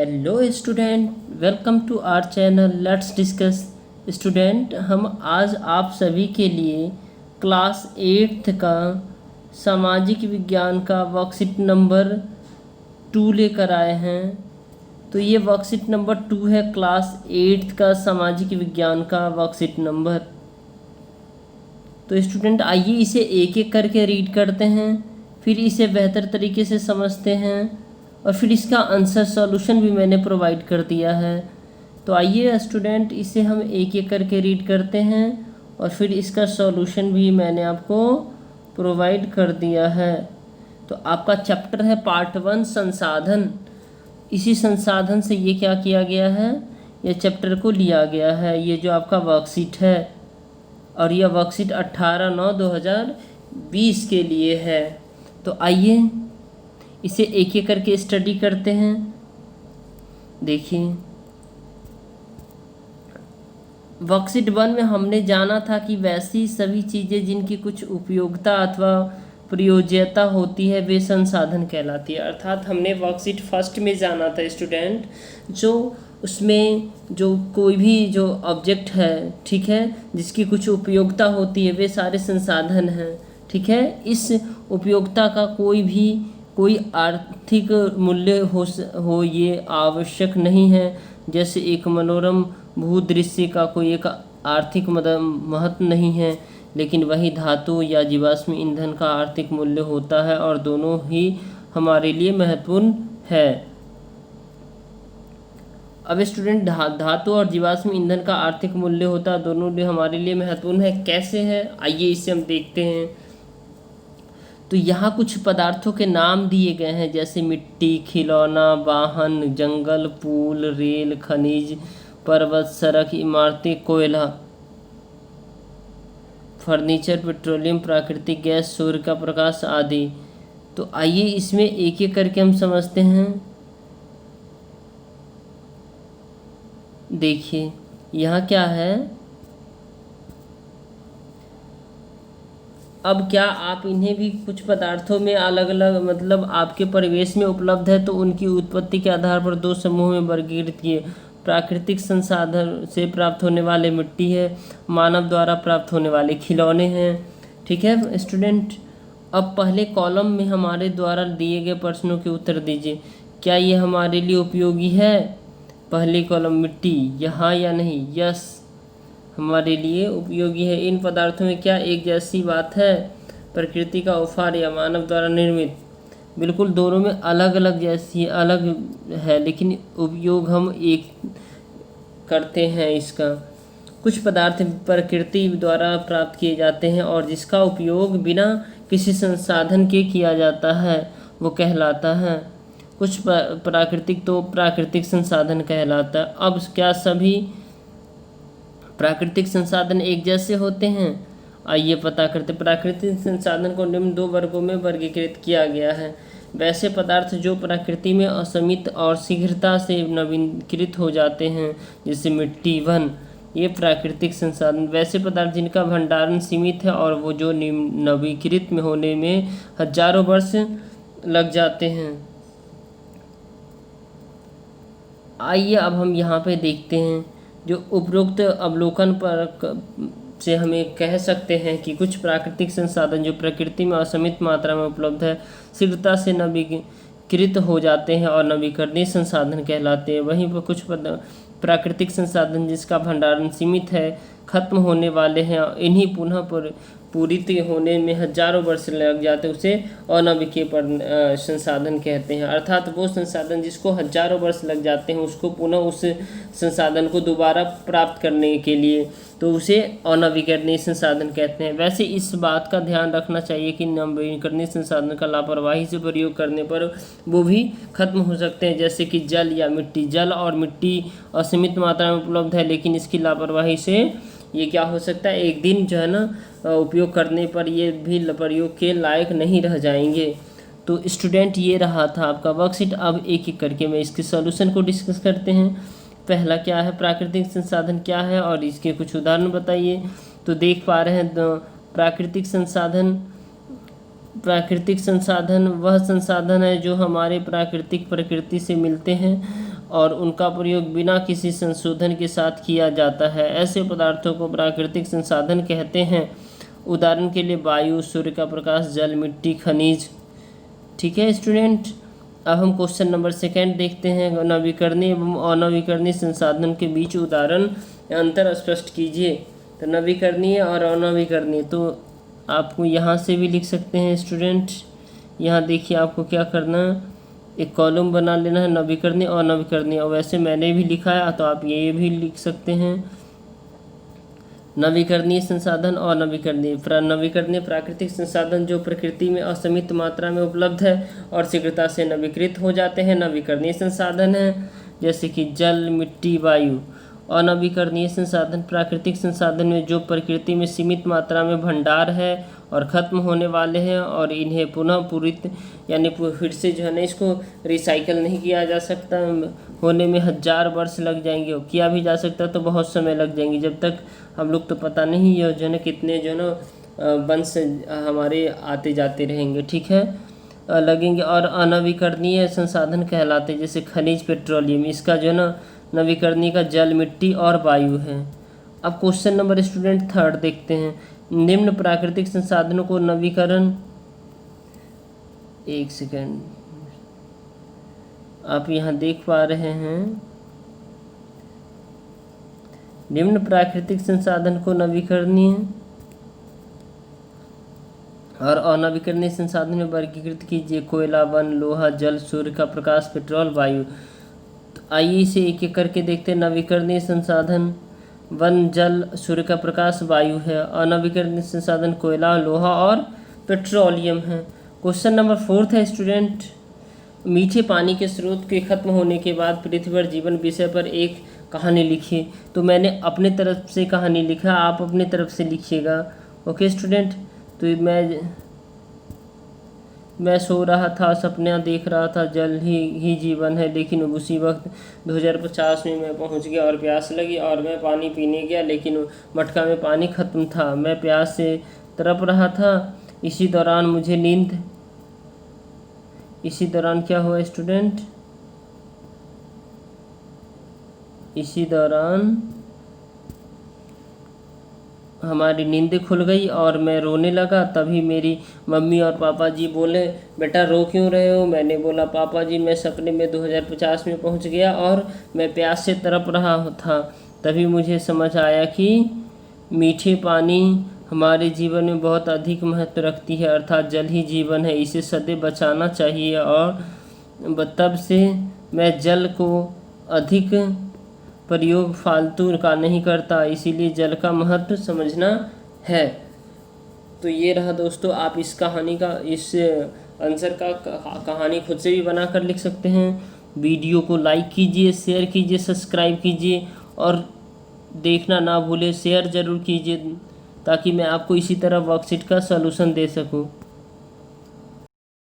Hello student, welcome to our channel let's discuss. Student, हम आज आप सभी के लिए क्लास 8th का सामाजिक विज्ञान का वर्कशीट नंबर 2 लेकर आए हैं। तो ये वर्कशीट नंबर 2 है, क्लास 8th का सामाजिक विज्ञान का वर्कशीट नंबर। तो स्टूडेंट आइए इसे एक एक करके रीड करते हैं, फिर इसे बेहतर तरीके से समझते हैं और फिर इसका आंसर सॉल्यूशन भी मैंने प्रोवाइड कर दिया है। तो आइए स्टूडेंट इसे हम एक एक करके रीड करते हैं और फिर इसका सॉल्यूशन भी मैंने आपको प्रोवाइड कर दिया है। तो आपका चैप्टर है पार्ट 1 संसाधन। इसी संसाधन से ये क्या किया गया है, ये चैप्टर को लिया गया है। ये जो आपका वर्कशीट है और यह वर्कशीट 18/9/2020 के लिए है। तो आइए इसे एक एक करके स्टडी करते हैं। देखिए, वर्कशीट 1 में हमने जाना था कि वैसी सभी चीज़ें जिनकी कुछ उपयोगिता अथवा प्रयोज्यता होती है वे संसाधन कहलाती है। अर्थात हमने वर्कशीट फर्स्ट में जाना था स्टूडेंट, जो उसमें जो कोई भी जो ऑब्जेक्ट है, ठीक है, जिसकी कुछ उपयोगिता होती है वे सारे संसाधन हैं। ठीक है, इस उपयोगिता का कोई आर्थिक मूल्य हो ये आवश्यक नहीं है। जैसे एक मनोरम भूदृश्य का कोई एक आर्थिक महत्व नहीं है, लेकिन वही धातु या जीवाश्म ईंधन का आर्थिक मूल्य होता है और दोनों ही हमारे लिए महत्वपूर्ण है। अब स्टूडेंट, धातु और जीवाश्म ईंधन का आर्थिक मूल्य होता है, दोनों लिए हमारे लिए महत्वपूर्ण है। कैसे है, आइए इसे हम देखते हैं। तो यहाँ कुछ पदार्थों के नाम दिए गए हैं, जैसे मिट्टी, खिलौना, वाहन, जंगल, पुल, रेल, खनिज, पर्वत, सड़क, इमारतें, कोयला, फर्नीचर, पेट्रोलियम, प्राकृतिक गैस, सूर्य का प्रकाश आदि। तो आइए इसमें एक एक करके हम समझते हैं। देखिए यहाँ क्या है। अब क्या आप इन्हें भी कुछ पदार्थों में अलग अलग मतलब आपके परिवेश में उपलब्ध है तो उनकी उत्पत्ति के आधार पर दो समूह में वर्गीकृत किए। प्राकृतिक संसाधन से प्राप्त होने वाले मिट्टी है, मानव द्वारा प्राप्त होने वाले खिलौने हैं। ठीक है स्टूडेंट, अब पहले कॉलम में हमारे द्वारा दिए गए प्रश्नों के उत्तर दीजिए। क्या ये हमारे लिए उपयोगी है? पहली कॉलम मिट्टी, यहाँ या नहीं? यस, हमारे लिए उपयोगी है। इन पदार्थों में क्या एक जैसी बात है? प्रकृति का उपहार या मानव द्वारा निर्मित? बिल्कुल, दोनों में अलग अलग जैसी अलग है, लेकिन उपयोग हम एक करते हैं इसका। कुछ पदार्थ प्रकृति द्वारा प्राप्त किए जाते हैं और जिसका उपयोग बिना किसी संसाधन के किया जाता है वो कहलाता है। कुछ प्राकृतिक संसाधन कहलाता है। अब क्या सभी प्राकृतिक संसाधन एक जैसे होते हैं? आइए पता करते। प्राकृतिक संसाधन को निम्न 2 वर्गों में वर्गीकृत किया गया है। वैसे पदार्थ जो प्रकृति में असीमित और शीघ्रता से नवीनीकृत हो जाते हैं, जैसे मिट्टी, वन, ये प्राकृतिक संसाधन। वैसे पदार्थ जिनका भंडारण सीमित है और वो जो नवीनीकृत में होने में हजारों वर्ष लग जाते हैं। आइए अब हम यहाँ पे देखते हैं। जो उपरोक्त अवलोकन पर से हमें कह सकते हैं कि कुछ प्राकृतिक संसाधन जो प्रकृति में असीमित मात्रा में उपलब्ध है, शीघ्रता से नवीनीकृत हो जाते हैं और नवीकरणीय संसाधन कहलाते हैं। वहीं पर कुछ प्राकृतिक संसाधन जिसका भंडारण सीमित है, खत्म होने वाले हैं, इन्हीं पुनः पूरित होने में हजारों वर्ष लग जाते हैं, उसे अनवीकीय संसाधन कहते हैं। अर्थात वो संसाधन जिसको हजारों वर्ष लग जाते हैं, उसको पुनः उस संसाधन को दोबारा प्राप्त करने के लिए तो उसे अनवीकरणीय संसाधन कहते हैं। वैसे इस बात का ध्यान रखना चाहिए कि नवीकरणीय संसाधन का लापरवाही से प्रयोग करने पर वो भी खत्म हो सकते हैं, जैसे कि जल या मिट्टी। जल और मिट्टी असीमित मात्रा में उपलब्ध है, लेकिन इसकी लापरवाही से ये क्या हो सकता है, एक दिन जो है ना उपयोग करने पर ये भी प्रयोग के लायक नहीं रह जाएंगे। तो स्टूडेंट, ये रहा था आपका वर्कशीट। अब एक एक करके मैं इसके सॉल्यूशन को डिस्कस करते हैं। पहला क्या है, प्राकृतिक संसाधन क्या है और इसके कुछ उदाहरण बताइए। तो देख पा रहे हैं, प्राकृतिक संसाधन वह संसाधन है जो हमारे प्रकृति से मिलते हैं और उनका प्रयोग बिना किसी संशोधन के साथ किया जाता है। ऐसे पदार्थों को प्राकृतिक संसाधन कहते हैं। उदाहरण के लिए वायु, सूर्य का प्रकाश, जल, मिट्टी, खनिज। ठीक है स्टूडेंट, अब हम क्वेश्चन नंबर 2 देखते हैं। नवीकरणीय एवं अनवीकरणीय संसाधन के बीच उदाहरण अंतर स्पष्ट कीजिए। तो नवीकरणीय और अनवीकरणीय, तो आपको यहाँ से भी लिख सकते हैं स्टूडेंट। यहाँ देखिए आपको क्या करना, एक कॉलम बना लेना है, नवीकरणीय और अनवीकरणीय। और वैसे मैंने भी लिखा है तो आप ये भी लिख सकते हैं, नवीकरणीय संसाधन और नवीकरणीय। नवीकरणीय प्राकृतिक संसाधन जो प्रकृति में असीमित मात्रा में उपलब्ध है और शीघ्रता से नवीकृत हो जाते हैं, नवीकरणीय संसाधन हैं, जैसे कि जल, मिट्टी, वायु। अनवीकरणीय संसाधन प्राकृतिक संसाधन में जो प्रकृति में सीमित मात्रा में भंडार है और ख़त्म होने वाले हैं और इन्हें पुनः पूरित यानी फिर से जो है ना इसको रिसाइकल नहीं किया जा सकता, होने में 1000 वर्ष लग जाएंगे। और किया भी जा सकता तो बहुत समय लग जाएंगे, जब तक हम लोग तो पता नहीं है जो है ना कितने जो है ना वंश हमारे आते जाते रहेंगे। ठीक है, लगेंगे। और अनवीकरणीय संसाधन कहलाते हैं, जैसे खनिज, पेट्रोलियम, इसका जो है ना नवीकरणीय का जल, मिट्टी और वायु है। अब क्वेश्चन नंबर स्टूडेंट 3 देखते हैं। निम्न प्राकृतिक संसाधनों को नवीकरण, एक सेकेंड, आप यहाँ देख पा रहे हैं, निम्न प्राकृतिक संसाधन को नवीकरणीय और अनवीकरणीय संसाधन में वर्गीकृत कीजिए। कोयला, वन, लोहा, जल, सूर्य का प्रकाश, पेट्रोल, वायु। तो आइए इसे एक एक करके देखते हैं। नवीकरणीय संसाधन वन, जल, सूर्य का प्रकाश, वायु है। अनवीकरणीय संसाधन कोयला, लोहा और पेट्रोलियम है। क्वेश्चन नंबर 4 है स्टूडेंट। मीठे पानी के स्रोत के खत्म होने के बाद पृथ्वी पर जीवन विषय पर एक कहानी लिखिए। तो मैंने अपने तरफ से कहानी लिखा, आप अपने तरफ से लिखिएगा। ओके स्टूडेंट, तो मैं सो रहा था, सपना देख रहा था, जल ही जीवन है, लेकिन उसी वक्त 2050 में मैं पहुंच गया और प्यास लगी और मैं पानी पीने गया, लेकिन मटका में पानी ख़त्म था। मैं प्यास से तड़प रहा था। इसी दौरान क्या हुआ स्टूडेंट? इसी दौरान हमारी नींद खुल गई और मैं रोने लगा। तभी मेरी मम्मी और पापा जी बोले, बेटा रो क्यों रहे हो? मैंने बोला, पापा जी मैं सपने में 2050 में पहुंच गया और मैं प्यास से तड़प रहा था। तभी मुझे समझ आया कि मीठे पानी हमारे जीवन में बहुत अधिक महत्व रखती है, अर्थात जल ही जीवन है, इसे सदैव बचाना चाहिए। और तब से मैं जल को अधिक प्रयोग फालतू का नहीं करता, इसीलिए जल का महत्व समझना है। तो ये रहा दोस्तों, आप इस आंसर का कहानी खुद से भी बना कर लिख सकते हैं। वीडियो को लाइक कीजिए, शेयर कीजिए, सब्सक्राइब कीजिए और देखना ना भूलें, शेयर ज़रूर कीजिए ताकि मैं आपको इसी तरह वर्कशीट का सलूशन दे सकूं।